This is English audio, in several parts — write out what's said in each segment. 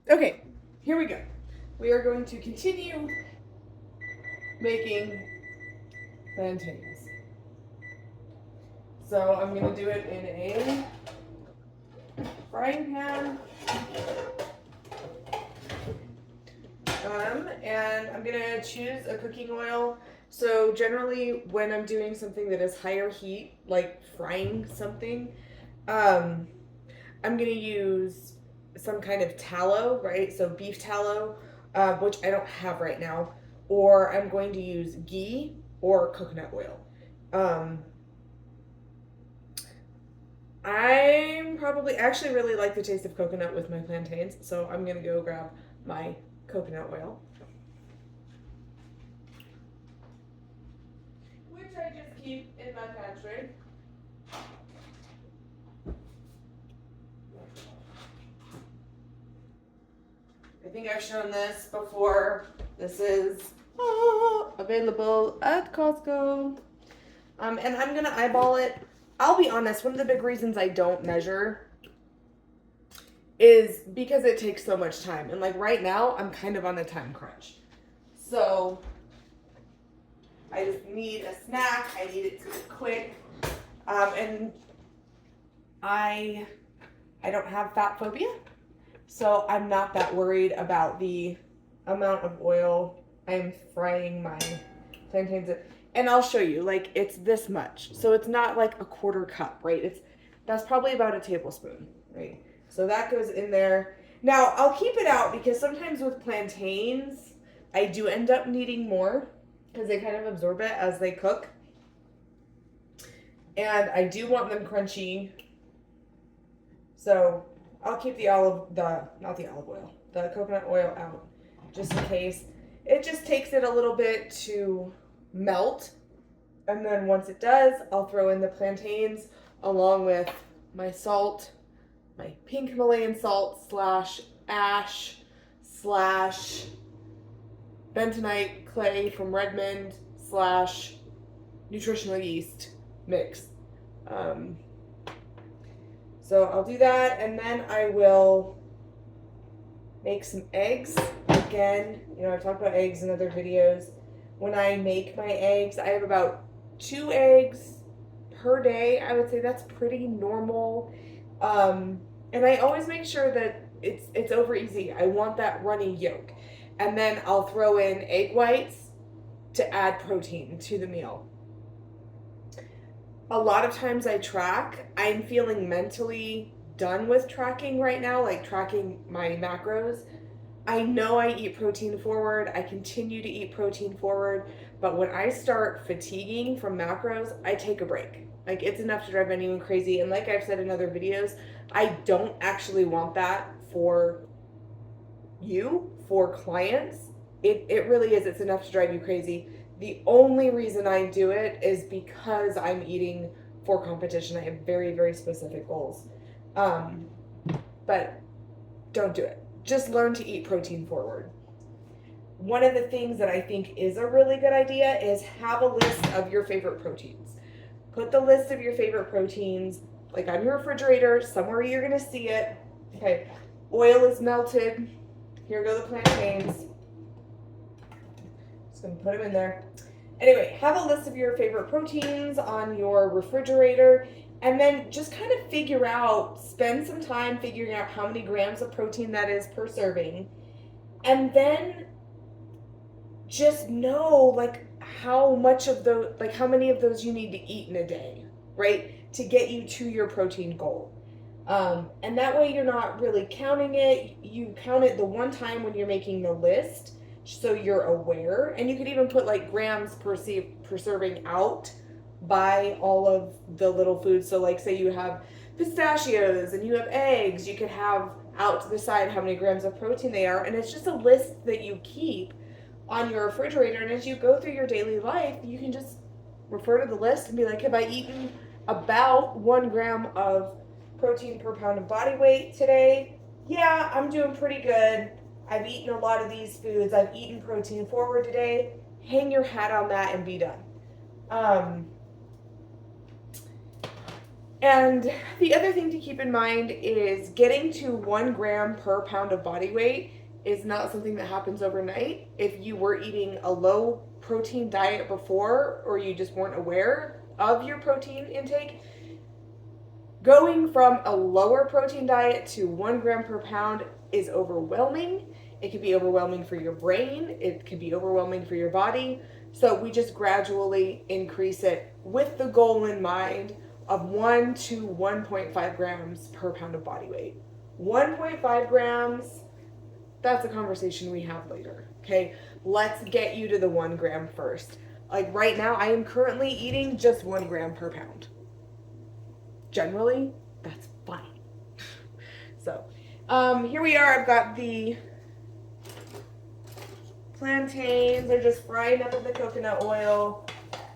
Okay, here we go. We are going to continue making plantains. So I'm going to do it in a frying pan. And I'm going to choose a cooking oil. So generally when I'm doing something that is higher heat, like frying something, I'm going to use some kind of tallow, right? So beef tallow, which I don't have right now, or I'm going to use ghee or coconut oil. I'm probably actually really like the taste of coconut with my plantains, so I'm gonna go grab my coconut oil, which I just keep in my pantry. I think I've shown this before. This is available at Costco. And I'm gonna eyeball it. I'll be honest, one of the big reasons I don't measure is because it takes so much time. And like right now, I'm kind of on a time crunch. So I just need a snack. I need it to be quick. And I don't have fat phobia. So I'm not that worried about the amount of oil I'm frying my plantains in. And I'll show you, like it's this much. So it's not like a quarter cup, right? That's probably about a tablespoon, right? So that goes in there. Now I'll keep it out because sometimes with plantains, I do end up needing more because they kind of absorb it as they cook. And I do want them crunchy. So I'll keep the coconut oil out just in case. It just takes it a little bit to melt. And then once it does, I'll throw in the plantains along with my salt, my pink Himalayan salt / ash / bentonite clay from Redmond / nutritional yeast mix. So I'll do that, and then I will make some eggs. Again, I've talked about eggs in other videos. When I make my eggs, I have about 2 eggs per day. I would say that's pretty normal. And I always make sure that it's over easy. I want that runny yolk. And then I'll throw in egg whites to add protein to the meal. A lot of times I track. I'm feeling mentally done with tracking right now, like tracking my macros. I know I eat protein forward. I continue to eat protein forward. But when I start fatiguing from macros, I take a break. Like it's enough to drive anyone crazy. And like I've said in other videos, I don't actually want that for you, for clients. It really is. It's enough to drive you crazy. The only reason I do it is because I'm eating for competition. I have very, very specific goals. But don't do it. Just learn to eat protein forward. One of the things that I think is a really good idea is have a list of your favorite proteins. Put the list of your favorite proteins like on your refrigerator, somewhere you're going to see it. Okay, oil is melted. Here go the plantains. Just going to put them in there. Anyway, have a list of your favorite proteins on your refrigerator, and then just kind of spend some time figuring out how many grams of protein that is per serving. And then just know like how many of those you need to eat in a day, right? To get you to your protein goal. And that way you're not really counting it. You count it the one time when you're making the list, so you're aware. And you could even put like grams per serving out by all of the little foods. So like say you have pistachios and you have eggs, you could have out to the side how many grams of protein they are. And it's just a list that you keep on your refrigerator. And as you go through your daily life, you can just refer to the list and be like, have I eaten about 1 gram of protein per pound of body weight today? Yeah, I'm doing pretty good. I've eaten a lot of these foods. I've eaten protein forward today. Hang your hat on that and be done. And the other thing to keep in mind is getting to 1 gram per pound of body weight is not something that happens overnight. If you were eating a low protein diet before, or you just weren't aware of your protein intake, going from a lower protein diet to 1 gram per pound is overwhelming. It can be overwhelming for your brain. It can be overwhelming for your body. So we just gradually increase it with the goal in mind of 1 to 1.5 grams per pound of body weight. 1.5 grams, that's a conversation we have later. Okay, let's get you to the 1 gram first. Like right now, I am currently eating just 1 gram per pound. Generally, that's fine. So, here we are. I've got the plantains. They're just frying up in the coconut oil.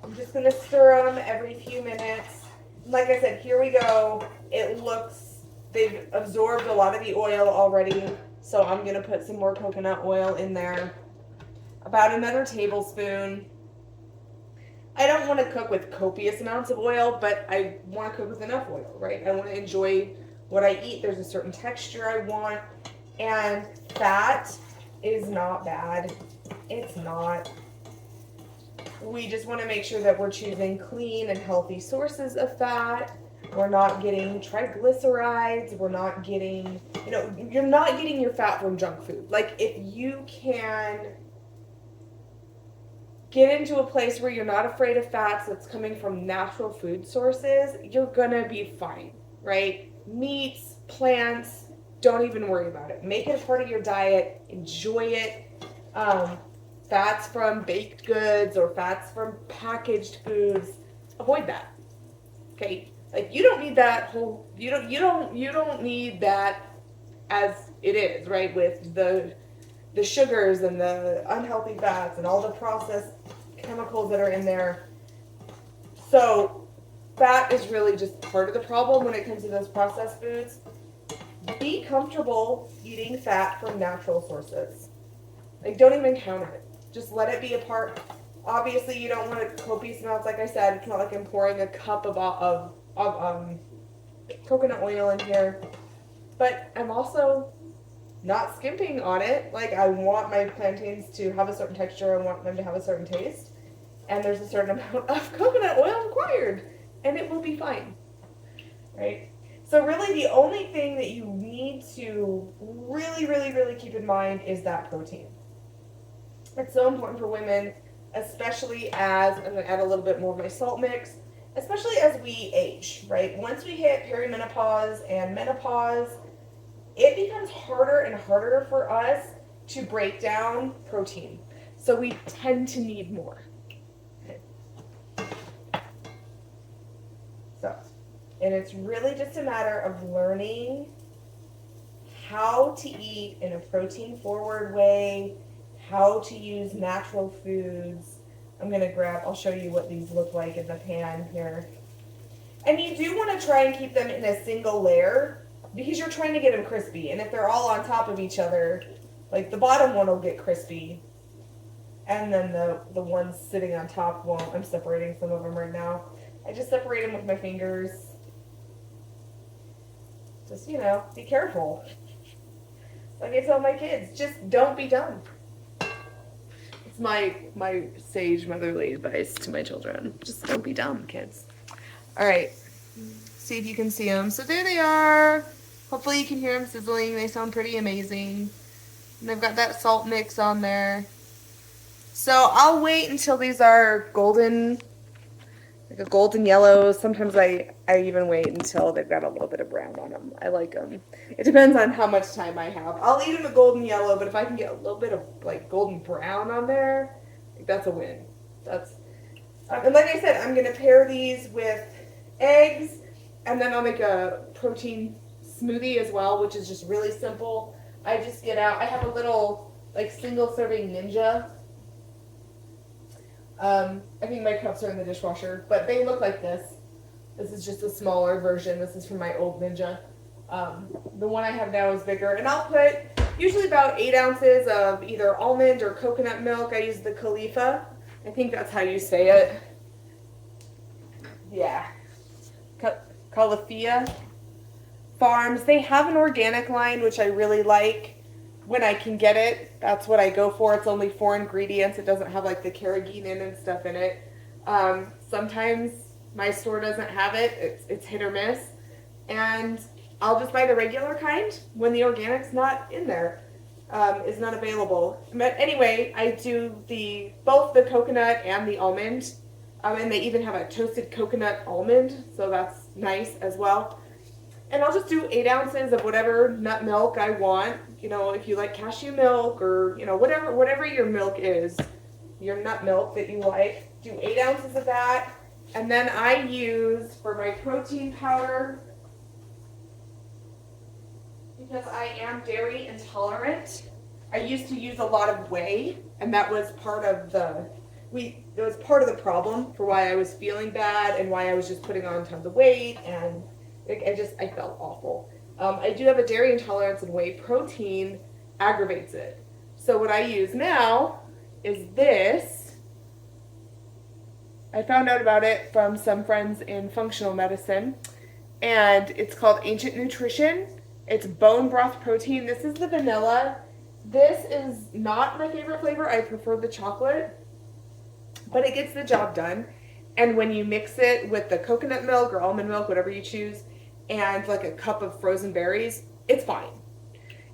I'm just going to stir them every few minutes. Like I said, here we go. It looks, they've absorbed a lot of the oil already. So I'm going to put some more coconut oil in there. About another tablespoon. I don't want to cook with copious amounts of oil, but I want to cook with enough oil, right? I want to enjoy what I eat. There's a certain texture I want. And fat is not bad. It's not. We just want to make sure that we're choosing clean and healthy sources of fat. We're not getting triglycerides. We're not getting, you're not getting your fat from junk food. Like if you can get into a place where you're not afraid of fats that's coming from natural food sources, you're gonna be fine, right? Meats, plants, don't even worry about it. Make it a part of your diet, enjoy it. Fats from baked goods or fats from packaged foods, avoid that. Okay? Like you don't need that whole, you don't need that as it is, right? With the sugars and the unhealthy fats and all the processed chemicals that are in there. So fat is really just part of the problem when it comes to those processed foods. Be comfortable eating fat from natural sources. Like don't even count it. Just let it be a part. Obviously you don't want to copious amounts, like I said. It's not like I'm pouring a cup of coconut oil in here. But I'm also not skimping on it. Like I want my plantains to have a certain texture. I want them to have a certain taste. And there's a certain amount of coconut oil required. And it will be fine. Right? So really the only thing that you need to really, really, really keep in mind is that protein. It's so important for women, especially as, I'm going to add a little bit more of my salt mix, especially as we age, right? Once we hit perimenopause and menopause, it becomes harder and harder for us to break down protein. So we tend to need more. Okay. So, and it's really just a matter of learning how to eat in a protein-forward way, how to use natural foods. I'll show you what these look like in the pan here. And you do want to try and keep them in a single layer because you're trying to get them crispy. And if they're all on top of each other, like the bottom one will get crispy. And then the ones sitting on top won't. I'm separating some of them right now. I just separate them with my fingers. Just, be careful. Like I tell my kids, just don't be dumb. It's my sage motherly advice to my children. Just don't be dumb, kids. All right. See if you can see them. So there they are. Hopefully you can hear them sizzling. They sound pretty amazing. And they've got that salt mix on there. So I'll wait until these are golden, like a golden yellow. Sometimes I even wait until they've got a little bit of brown on them. I like them. It depends on how much time I have. I'll eat them a golden yellow, but if I can get a little bit of like golden brown on there, like, that's a win. And like I said, I'm going to pair these with eggs, and then I'll make a protein smoothie as well, which is just really simple. I just get out, I have a little like single serving Ninja. I think my cups are in the dishwasher, but they look like this. This is just a smaller version. This is from my old Ninja. The one I have now is bigger, and I'll put usually about 8 ounces of either almond or coconut milk. I use the Khalifa. I think that's how you say it. Yeah. Califia Farms. They have an organic line, which I really like when I can get it. That's what I go for. It's only 4 ingredients. It doesn't have like the carrageenan and stuff in it. Sometimes my store doesn't have it. It's hit or miss. And I'll just buy the regular kind when the organic's not in there, is not available. But anyway, I do both the coconut and the almond. And they even have a toasted coconut almond, so that's nice as well. And I'll just do 8 ounces of whatever nut milk I want. You know, if you like cashew milk or, you know, whatever your milk is, your nut milk that you like, do 8 ounces of that. And then I use, for my protein powder, because I am dairy intolerant, I used to use a lot of whey, and that was part of it was part of the problem for why I was feeling bad and why I was just putting on tons of weight, and I felt awful. I do have a dairy intolerance, and whey protein aggravates it. So what I use now is this. I found out about it from some friends in functional medicine, and it's called Ancient Nutrition. It's bone broth protein. This is the vanilla. This is not my favorite flavor. I prefer the chocolate, but it gets the job done. And when you mix it with the coconut milk or almond milk, whatever you choose, and like a cup of frozen berries, it's fine.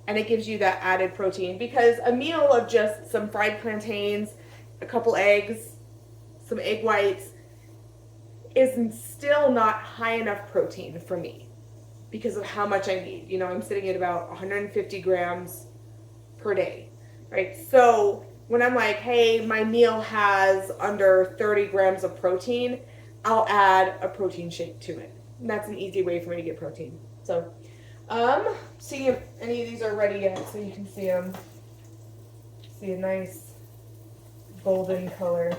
And it gives you that added protein, because a meal of just some fried plantains, a couple eggs, some egg whites is still not high enough protein for me because of how much I need. You know, I'm sitting at about 150 grams per day, right? So when I'm like, hey, my meal has under 30 grams of protein, I'll add a protein shake to it. And that's an easy way for me to get protein. So, see if any of these are ready yet, so you can see them. See a nice golden color.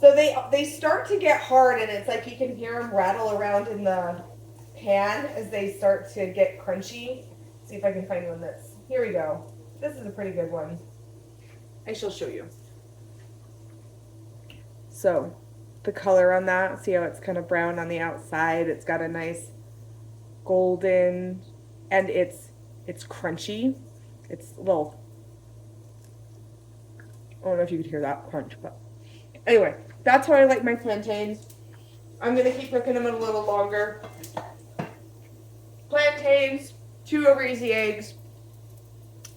So they start to get hard, and it's like you can hear them rattle around in the pan as they start to get crunchy. See if I can find one here we go. This is a pretty good one. I shall show you. So the color on that, see how it's kind of brown on the outside. It's got a nice golden, and it's crunchy. It's a little, I don't know if you could hear that crunch, but anyway, that's how I like my plantains. I'm going to keep cooking them a little longer. Plantains, 2 over easy eggs,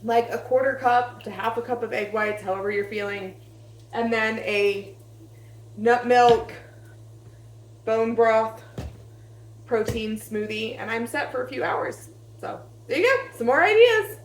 like a 1/4 cup to 1/2 cup of egg whites, however you're feeling, and then a nut milk, bone broth, protein smoothie, and I'm set for a few hours. So there you go, some more ideas.